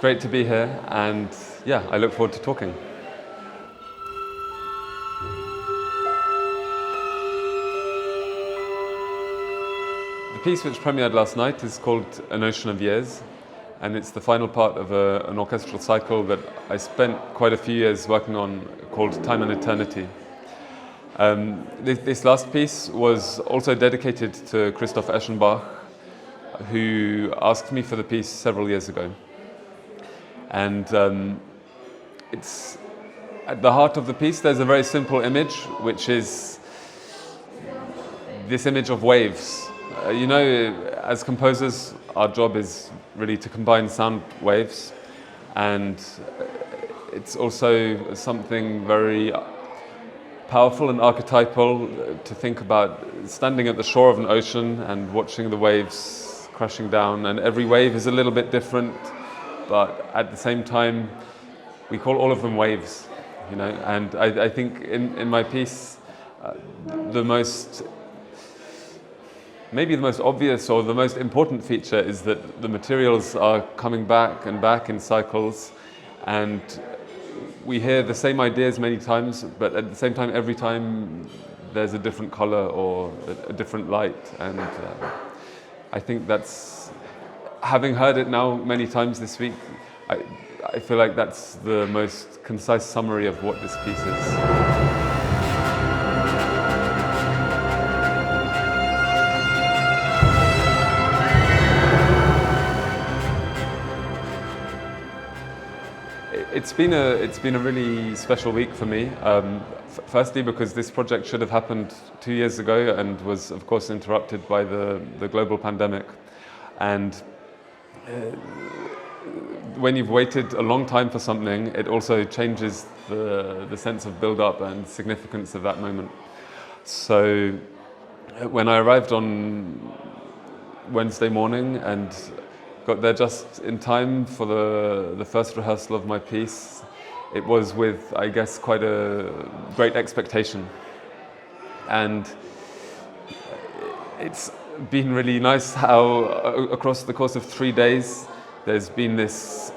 great to be here, and yeah, I look forward to talking. The piece which premiered last night is called An Ocean of Years, and it's the final part of an orchestral cycle that I spent quite a few years working on called Time and Eternity. This last piece was also dedicated to Christoph Eschenbach, who asked me for the piece several years ago. And it's at the heart of the piece, there's a very simple image, which is this image of waves. As composers, our job is really to combine sound waves, and it's also something very powerful and archetypal to think about standing at the shore of an ocean and watching the waves crashing down, and every wave is a little bit different, but at the same time we call all of them waves, and I think in my piece maybe the most obvious or the most important feature is that the materials are coming back and back in cycles, and we hear the same ideas many times, but at the same time, every time there's a different color or a different light. And I think that's, having heard it now many times this week, I feel like that's the most concise summary of what this piece is. It's been a really special week for me. Firstly, because this project should have happened 2 years ago and was, of course, interrupted by the global pandemic. And when you've waited a long time for something, it also changes the sense of build-up and significance of that moment. So when I arrived on Wednesday morning and got there just in time for the first rehearsal of my piece, it was with, I guess, quite a great expectation. And it's been really nice how across the course of 3 days there's been this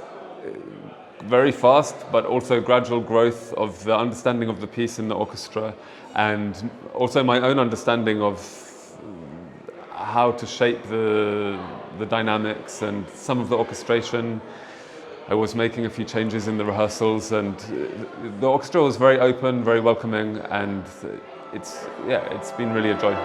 very fast but also gradual growth of the understanding of the piece in the orchestra, and also my own understanding of how to shape the dynamics and some of the orchestration. I was making a few changes in the rehearsals, and the orchestra was very open, very welcoming, and it's been really a joy.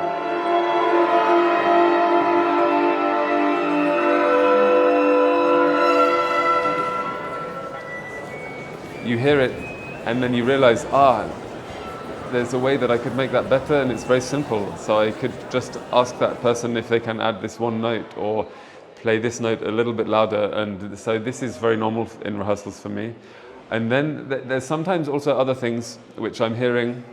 You hear it and then you realize, there's a way that I could make that better, and it's very simple. So I could just ask that person if they can add this one note or play this note a little bit louder. And so this is very normal in rehearsals for me. And then there's sometimes also other things which I'm hearing,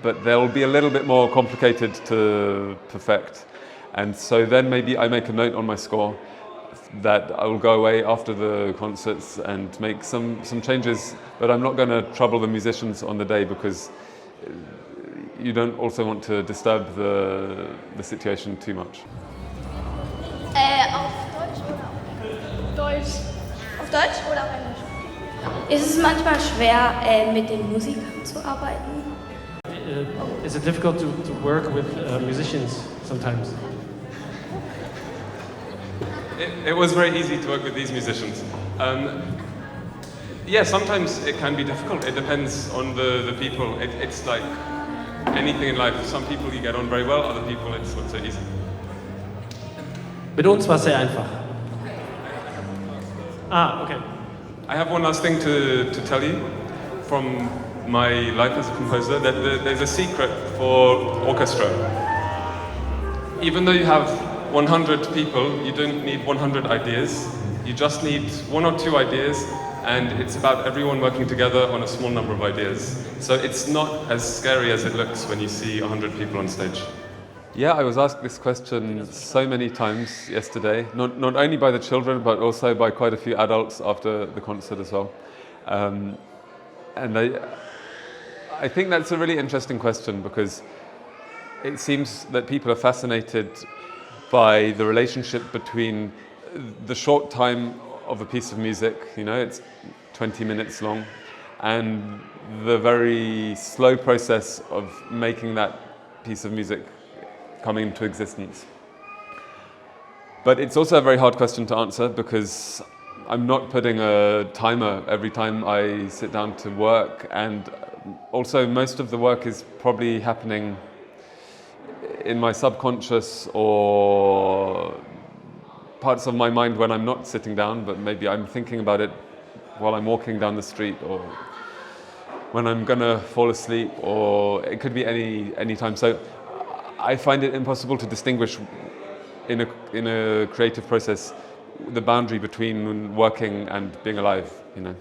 but they'll be a little bit more complicated to perfect. And so then maybe I make a note on my score that I will go away after the concerts and make some changes, but I'm not going to trouble the musicians on the day, because you don't also want to disturb the situation too much. Auf Deutsch oder Deutsch? Auf Deutsch oder auf Englisch? Ist es manchmal schwer, mit den Musikern zu arbeiten? Is it difficult to work with musicians sometimes? It was very easy to work with these musicians. Sometimes it can be difficult. It depends on the people. It's like anything in life. Some people you get on very well, other people it's not so easy. Mit uns war es sehr einfach. Okay. I have one last thing to tell you from my life as a composer, that there's a secret for orchestra. Even though you have 100 people, you don't need 100 ideas. You just need 1 or 2 ideas, and it's about everyone working together on a small number of ideas. So it's not as scary as it looks when you see 100 people on stage. Yeah, I was asked this question so many times yesterday, not only by the children, but also by quite a few adults after the concert as well. And I think that's a really interesting question, because it seems that people are fascinated by the relationship between the short time of a piece of music, you know, it's 20 minutes long, and the very slow process of making that piece of music coming into existence. But it's also a very hard question to answer because I'm not putting a timer every time I sit down to work, and also most of the work is probably happening in my subconscious or parts of my mind when I'm not sitting down, but maybe I'm thinking about it while I'm walking down the street or when I'm gonna fall asleep, or it could be any time. So I find it impossible to distinguish in a creative process the boundary between working and being alive, you know.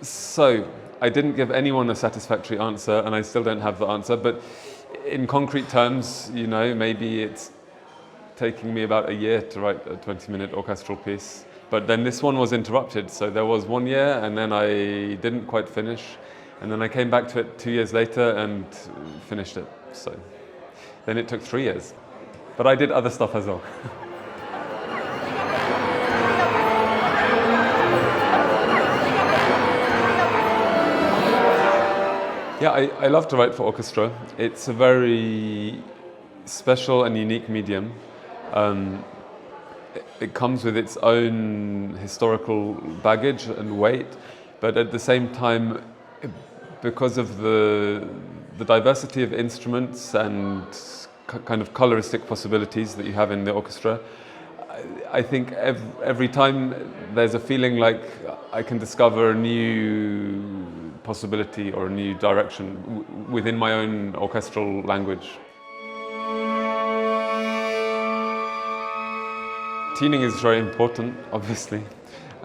So I didn't give anyone a satisfactory answer, and I still don't have the answer, but in concrete terms, you know, maybe it's taking me about a year to write a 20-minute orchestral piece. But then this one was interrupted, so there was 1 year, and then I didn't quite finish, and then I came back to it 2 years later and finished it. So then it took 3 years. But I did other stuff as well. Yeah, I love to write for orchestra. It's a very special and unique medium. It comes with its own historical baggage and weight, but at the same time, because of the diversity of instruments and kind of coloristic possibilities that you have in the orchestra, I think every time there's a feeling like I can discover a new possibility or a new direction within my own orchestral language. Tuning is very important, obviously.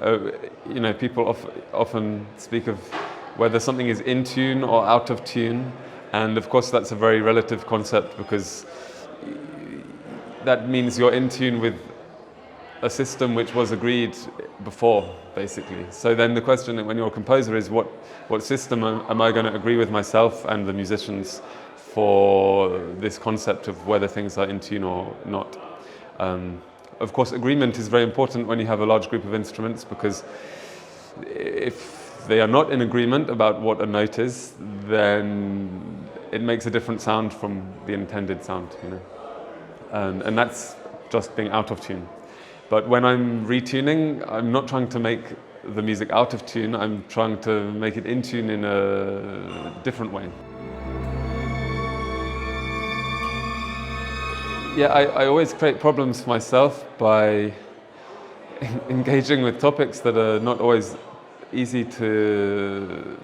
You know, people often speak of whether something is in tune or out of tune, and of course that's a very relative concept because that means you're in tune with a system which was agreed before, basically. So then the question when you're a composer is what system am I going to agree with myself and the musicians for this concept of whether things are in tune or not. Of course, agreement is very important when you have a large group of instruments, because if they are not in agreement about what a note is, then it makes a different sound from the intended sound, you know. And that's just being out of tune. But when I'm retuning, I'm not trying to make the music out of tune, I'm trying to make it in tune in a different way. Yeah, I always create problems for myself by engaging with topics that are not always easy to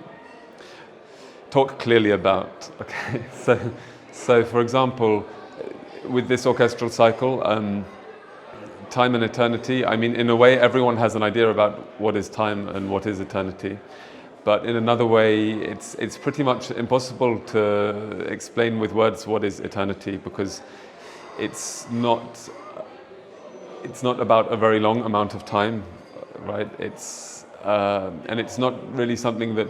talk clearly about. Okay, so for example, with this orchestral cycle, time and eternity, I mean, in a way, everyone has an idea about what is time and what is eternity. But in another way, it's pretty much impossible to explain with words what is eternity, because it's not about a very long amount of time, right? And it's not really something that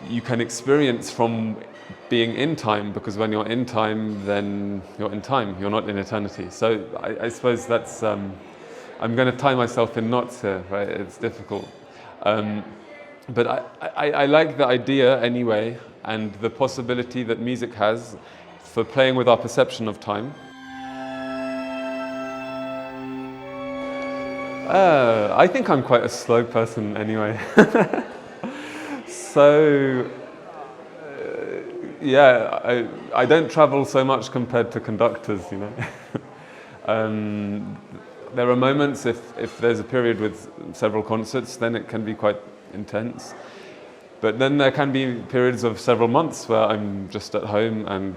you can experience from being in time, because when you're in time, then you're in time, you're not in eternity. So I suppose that's, I'm going to tie myself in knots here, right? It's difficult. But I like the idea anyway, and the possibility that music has for playing with our perception of time. I think I'm quite a slow person anyway. So, yeah, I don't travel so much compared to conductors, you know. There are moments, if there's a period with several concerts, then it can be quite intense. But then there can be periods of several months where I'm just at home and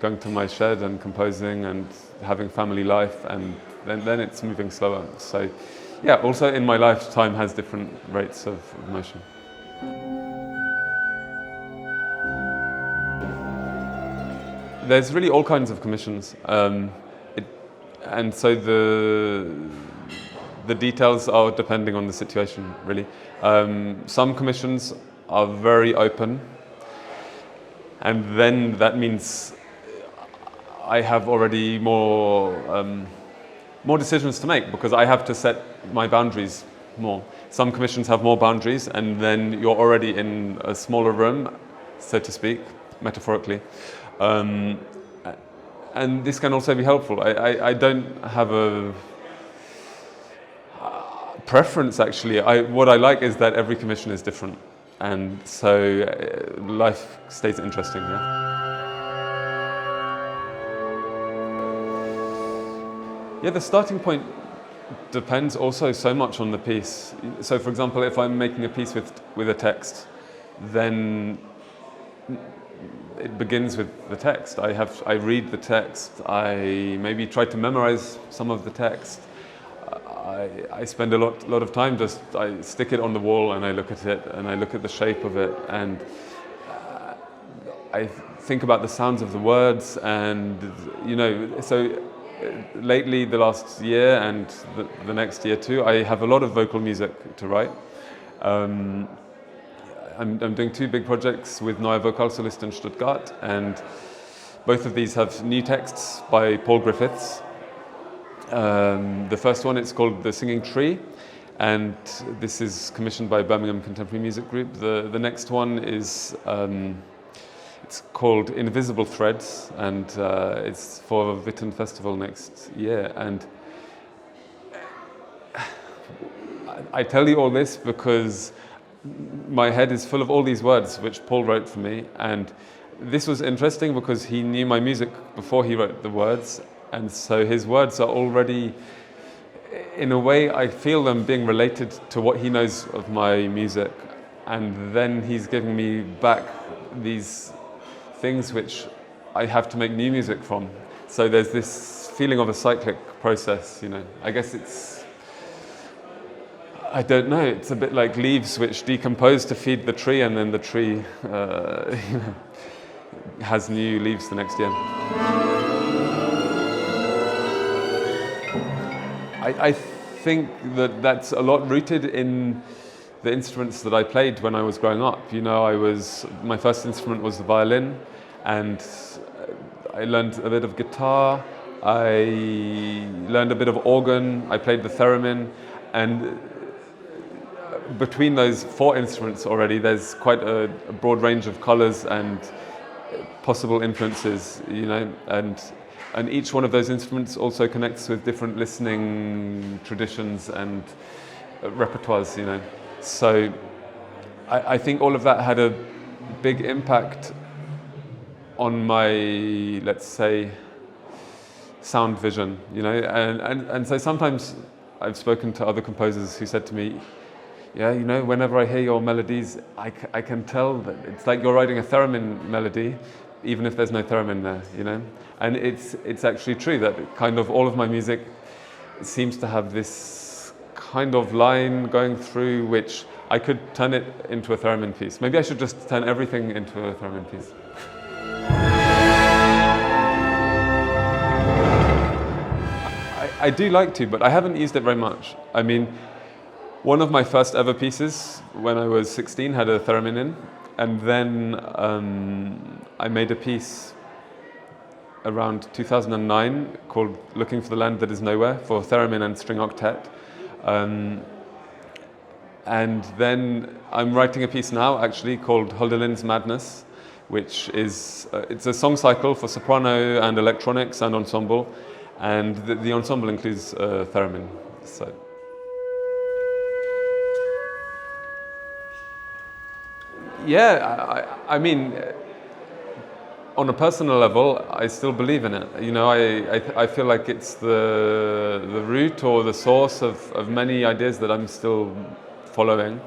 going to my shed and composing and having family life, and then it's moving slower. So yeah, also in my life, time has different rates of motion. There's really all kinds of commissions, and so the details are depending on the situation, really. Some commissions are very open, and then that means I have already more decisions to make because I have to set my boundaries more. Some commissions have more boundaries, and then you're already in a smaller room, so to speak, metaphorically. And this can also be helpful. I don't have a preference, actually. What I like is that every commission is different, and so life stays interesting. Yeah. Yeah, the starting point depends also so much on the piece. So, for example, if I'm making a piece with a text, then it begins with the text. I read the text. I maybe try to memorize some of the text. I spend a lot of time I stick it on the wall and I look at it and I look at the shape of it and I think about the sounds of the words and so. Lately, the last year and the next year too, I have a lot of vocal music to write. I'm doing 2 big projects with Neue Vokalsolist in Stuttgart, and both of these have new texts by Paul Griffiths. The first one, it's called The Singing Tree, and this is commissioned by Birmingham Contemporary Music Group. The next one is it's called Invisible Threads, and it's for Witten Festival next year. And I tell you all this because my head is full of all these words which Paul wrote for me, and this was interesting because he knew my music before he wrote the words, and so his words are already, in a way, I feel them being related to what he knows of my music, and then he's giving me back these things which I have to make new music from. So there's this feeling of a cyclic process, I guess I don't know, it's a bit like leaves which decompose to feed the tree, and then the tree has new leaves the next year. I think that's a lot rooted in the instruments that I played when I was growing up. My first instrument was the violin, and I learned a bit of guitar, I learned a bit of organ, I played the theremin, and between those 4 instruments already, there's quite a broad range of colors and possible influences, and each one of those instruments also connects with different listening traditions and repertoires, So I think all of that had a big impact on my, let's say, sound vision, and so sometimes I've spoken to other composers who said to me, whenever I hear your melodies, I can tell that it's like you're writing a theremin melody, even if there's no theremin there, and it's actually true that kind of all of my music seems to have this kind of line going through which I could turn it into a theremin piece. Maybe I should just turn everything into a theremin piece. I do like to, but I haven't used it very much. I mean, one of my first ever pieces when I was 16 had a theremin in, and then I made a piece around 2009 called Looking for the Land That Is Nowhere for theremin and string octet. And then I'm writing a piece now actually called Holderlin's Madness, which is, it's a song cycle for soprano and electronics and ensemble. And the ensemble includes theremin. So. Yeah, I mean, on a personal level, I still believe in it. I feel like it's the root or the source of many ideas that I'm still following.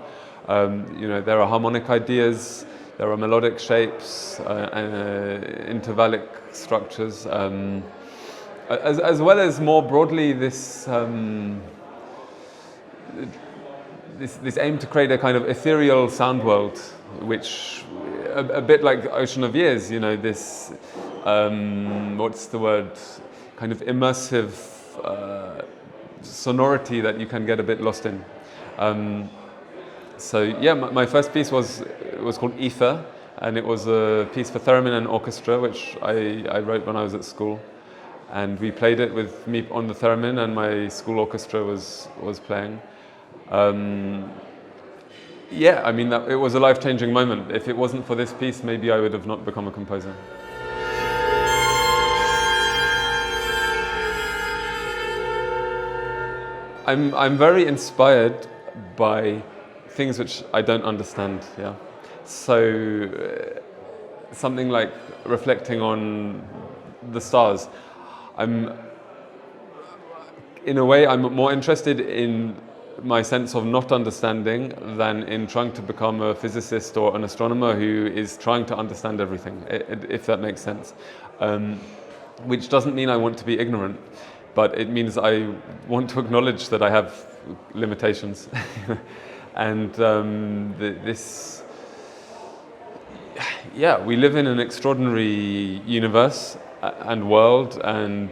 There are harmonic ideas, there are melodic shapes, intervallic structures. As well as more broadly this aim to create a kind of ethereal sound world, which a bit like Ocean of Years, this what's the word, kind of immersive sonority that you can get a bit lost in. So yeah, my first piece was called Ether, and it was a piece for theremin and orchestra, which I wrote when I was at school. And we played it with me on the theremin, and my school orchestra was playing. Yeah, I mean, it was a life-changing moment. If it wasn't for this piece, maybe I would have not become a composer. I'm very inspired by things which I don't understand. Yeah, so something like reflecting on the stars. In a way, I'm more interested in my sense of not understanding than in trying to become a physicist or an astronomer who is trying to understand everything, if that makes sense. Which doesn't mean I want to be ignorant, but it means I want to acknowledge that I have limitations. And yeah, we live in an extraordinary universe and world, and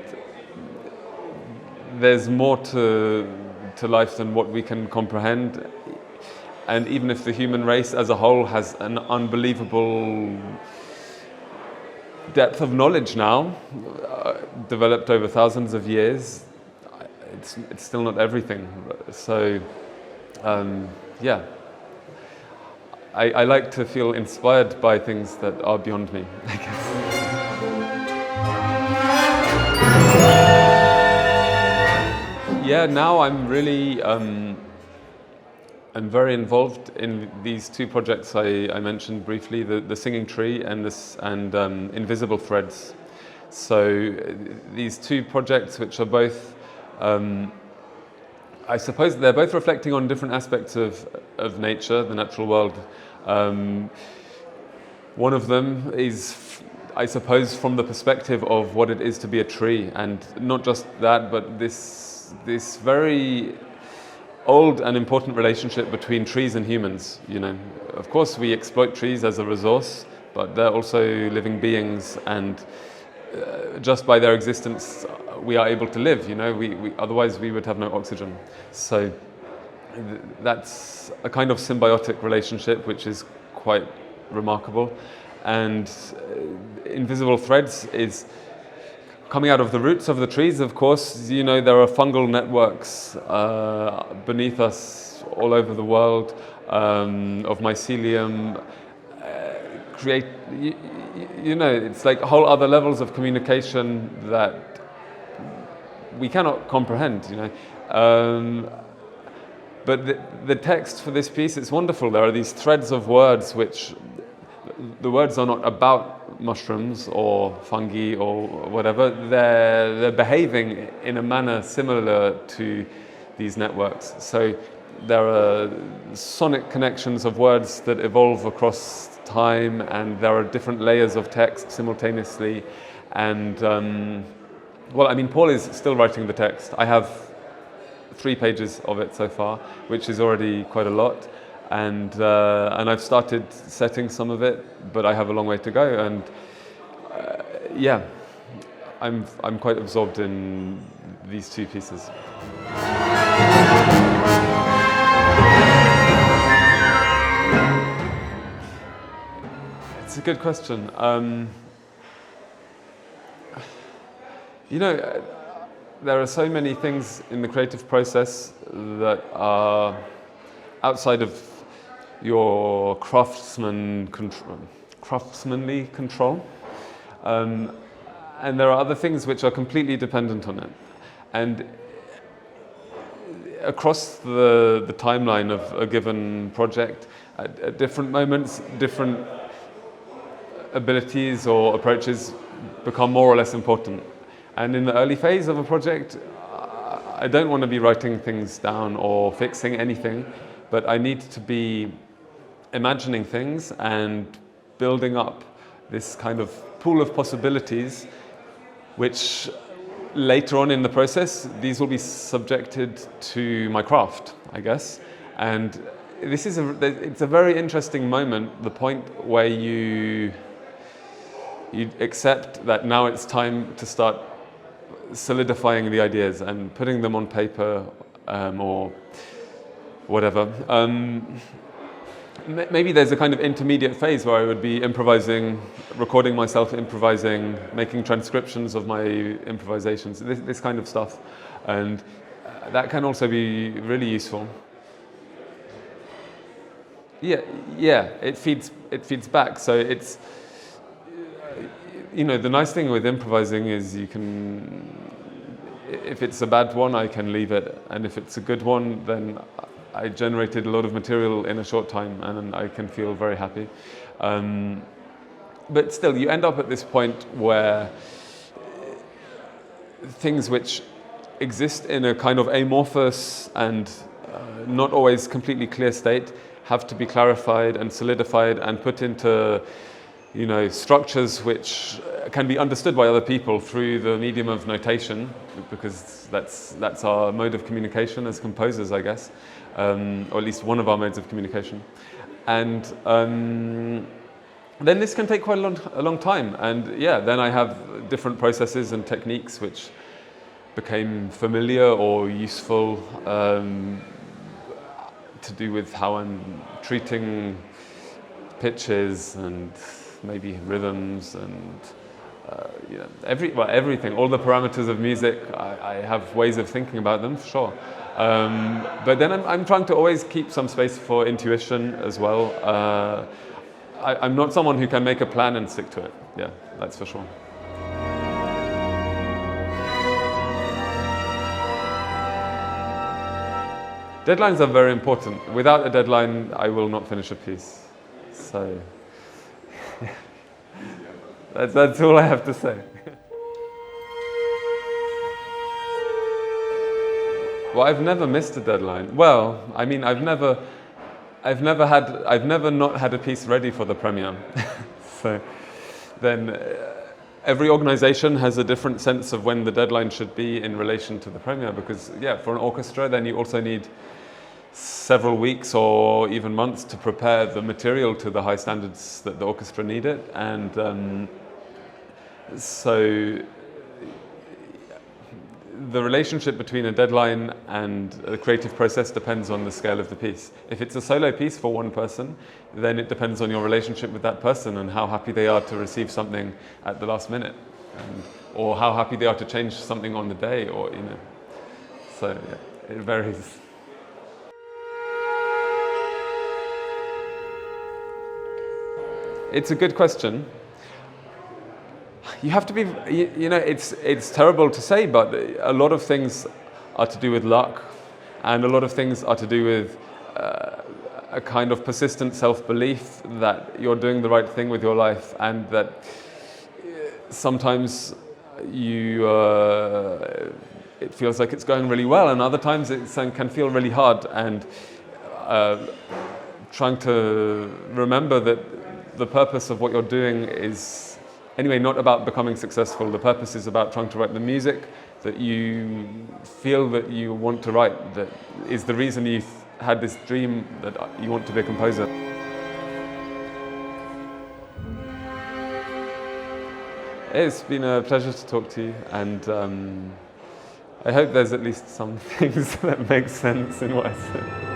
there's more to life than what we can comprehend. And even if the human race as a whole has an unbelievable depth of knowledge now, developed over thousands of years, it's still not everything. So, yeah, I like to feel inspired by things that are beyond me, I guess. Yeah, now I'm really, I'm very involved in these two projects I mentioned briefly, the Singing Tree and Invisible Threads. So these two projects, which are both, I suppose they're both reflecting on different aspects of nature, the natural world. One of them is, I suppose, from the perspective of what it is to be a tree, and not just that, but this very old and important relationship between trees and humans. You know, of course we exploit trees as a resource, but they're also living beings, and just by their existence we are able to live. You know, we otherwise we would have no oxygen. So that's a kind of symbiotic relationship which is quite remarkable. And Invisible Threads is coming out of the roots of the trees, of course. You know, there are fungal networks beneath us all over the world of mycelium. You know, it's like whole other levels of communication that we cannot comprehend, you know. But the text for this piece, it's wonderful. There are these threads of words which, the words are not about mushrooms or fungi or whatever. They're behaving in a manner similar to these networks. So there are sonic connections of words that evolve across time, and there are different layers of text simultaneously. And well, I mean, Paul is still writing the text. I have 3 pages of it so far, which is already quite a lot. And I've started setting some of it, but I have a long way to go. And yeah, I'm quite absorbed in these 2 pieces. It's a good question. You know, there are so many things in the creative process that are outside of your craftsmanly control. And there are other things which are completely dependent on it. And across the timeline of a given project, at different moments, different abilities or approaches become more or less important. And in the early phase of a project, I don't want to be writing things down or fixing anything, but I need to be imagining things and building up this kind of pool of possibilities, which later on in the process, these will be subjected to my craft, I guess. And this is it's a very interesting moment, the point where you accept that now it's time to start solidifying the ideas and putting them on paper or whatever. maybe there's a kind of intermediate phase where I would be improvising, recording myself improvising, making transcriptions of my improvisations, this kind of stuff. And that can also be really useful. Yeah, it feeds back. So it's, the nice thing with improvising is you can, if it's a bad one, I can leave it. And if it's a good one, then I generated a lot of material in a short time and I can feel very happy. But still, you end up at this point where things which exist in a kind of amorphous and not always completely clear state have to be clarified and solidified and put into structures which can be understood by other people through the medium of notation, because that's our mode of communication as composers, I guess, or at least one of our modes of communication. And then this can take quite a long time. And then I have different processes and techniques which became familiar or useful to do with how I'm treating pitches and maybe rhythms and everything, all the parameters of music. I have ways of thinking about them, for sure. But then I'm trying to always keep some space for intuition as well. I'm not someone who can make a plan and stick to it. Yeah, that's for sure. Deadlines are very important. Without a deadline, I will not finish a piece. So that's all I have to say. Well, I've never missed a deadline. Well, I mean, I've never not had a piece ready for the premiere. So then every organization has a different sense of when the deadline should be in relation to the premiere, because for an orchestra, then you also need several weeks or even months to prepare the material to the high standards that the orchestra need it. And so the relationship between a deadline and a creative process depends on the scale of the piece. If it's a solo piece for one person, then it depends on your relationship with that person and how happy they are to receive something at the last minute, or how happy they are to change something on the day, or So it varies. It's a good question. You have to be, it's terrible to say, but a lot of things are to do with luck, and a lot of things are to do with a kind of persistent self-belief that you're doing the right thing with your life, and that sometimes it feels like it's going really well, and other times it can feel really hard, and trying to remember that the purpose of what you're doing is anyway not about becoming successful. The purpose is about trying to write the music that you feel that you want to write, that is the reason you've had this dream that you want to be a composer. It's been a pleasure to talk to you, and I hope there's at least some things that make sense in what I said.